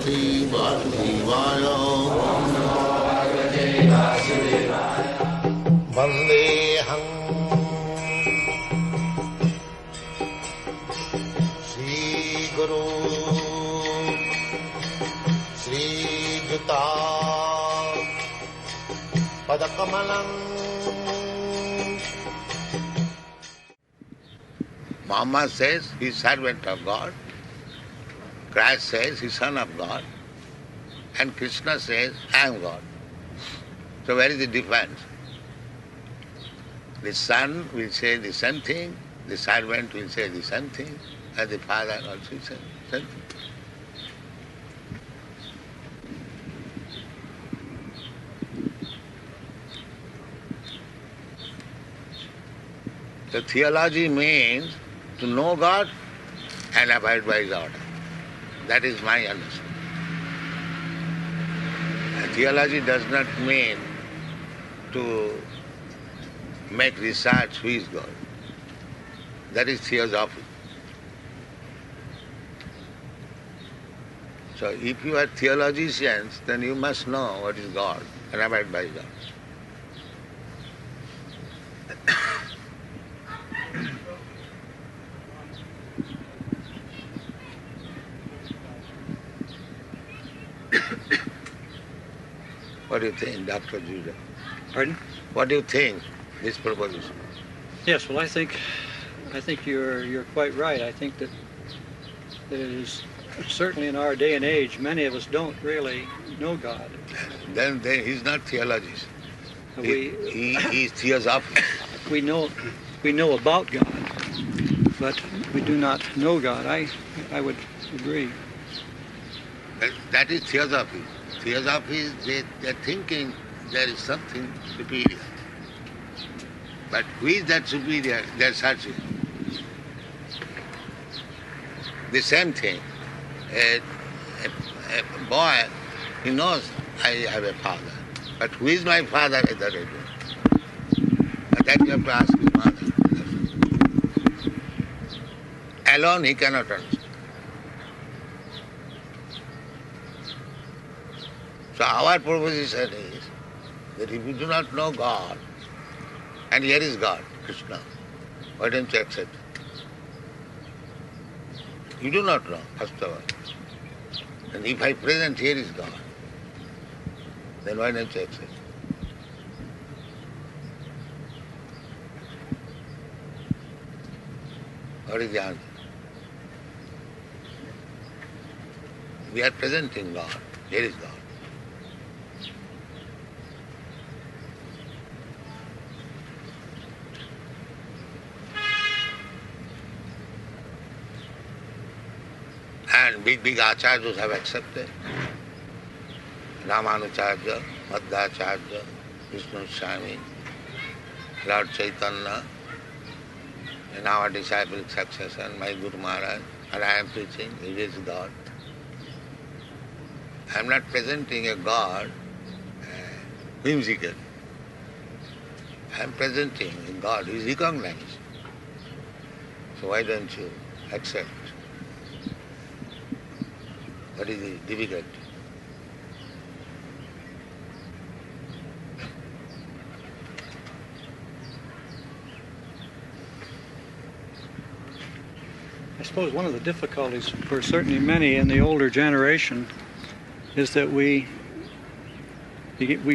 Bhagavate Vasudevaya. Vandeham Shri Guru Shri Juta Padakamalam. Muhammad says he is servant of God. Christ says he is son of God. And Krishna says, I am God. So where is the difference? The son will say the same thing, the servant will say the same thing, and the father also says the same thing. So theology means to know God and abide by His order. That is my understanding. And theology does not mean to make research who is God. That is theosophy. So if you are theologians, then you must know what is God and abide by God. What do you think, Dr. Judah? Pardon? What do you think, this proposition? Yes, well, I think you're quite right. I think that it is certainly in our day and age, many of us don't really know God. Then he's not theologist. He is theosophic. We know about God, but we do not know God. I would agree. That is theosophy. Theosophy is they're thinking there is something superior. But who is that superior? They're searching. The same thing. A boy, he knows I have a father. But who is my father? I don't know. But that you have to ask his mother. Alone he cannot understand. So our proposition is that if you do not know God, and here is God, Krishna, why don't you accept it? You do not know, first of all. And if I present here is God, then why don't you accept it? What is the answer? We are presenting God, here is God. And big acharyas have accepted. Ramanucharya, Madhacharya, Vishnu Swami, Lord Chaitanya, and our disciple successor, my Guru Maharaj, and I am preaching, it is God. I am not presenting a God whimsical. I am presenting a God who is recognized. So why don't you accept? What is the difficulty? I suppose one of the difficulties for certainly many in the older generation is that we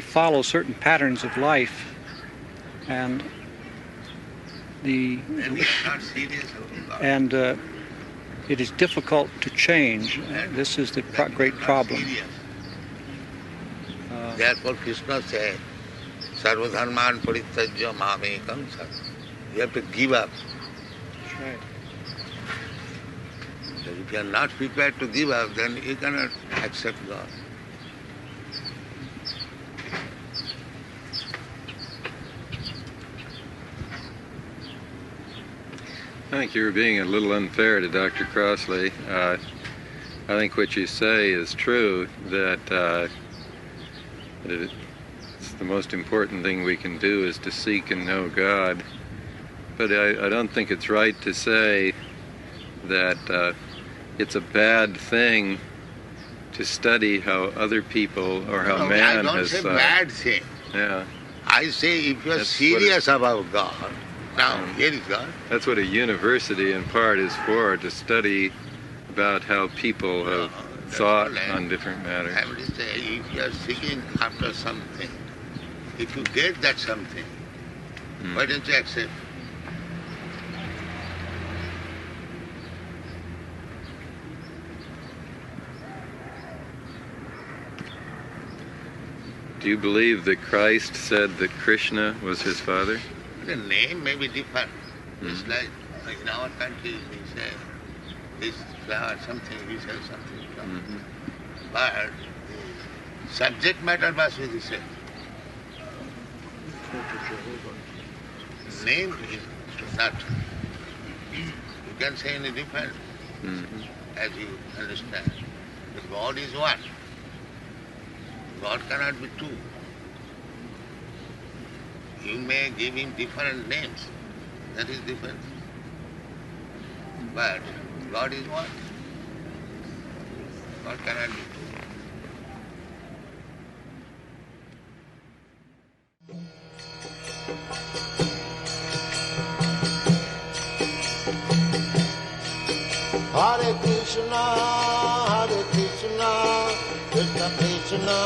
follow certain patterns of life, and it is difficult to change. This is the great problem. Therefore Krishna said, Sarvadharman parityajya mamekam sat. You have to give up. That's right. So if you are not prepared to give up, then you cannot accept God. I think you're being a little unfair to Dr. Crossley. I think what you say is true, that it's the most important thing we can do is to seek and know God. But I don't think it's right to say that it's a bad thing to study how other people or how No, I man don't has say thought. bad thing. Yeah, I say if you're That's serious about God, now here is God. that's what a university in part is for, to study about how people have That's thought all I- on different matters. I would say if you're seeking after something, if you get that something, why don't you accept? Do you believe that Christ said that Krishna was his father? The name may be different. It's like in our country we say this flower something, we say something. But the subject matter must be the same. Name is not. You can say any different as you understand. But God is one. God cannot be two. You may give him different names. That is different. But God is one. God cannot be two. Hare Krishna, Krishna Krishna,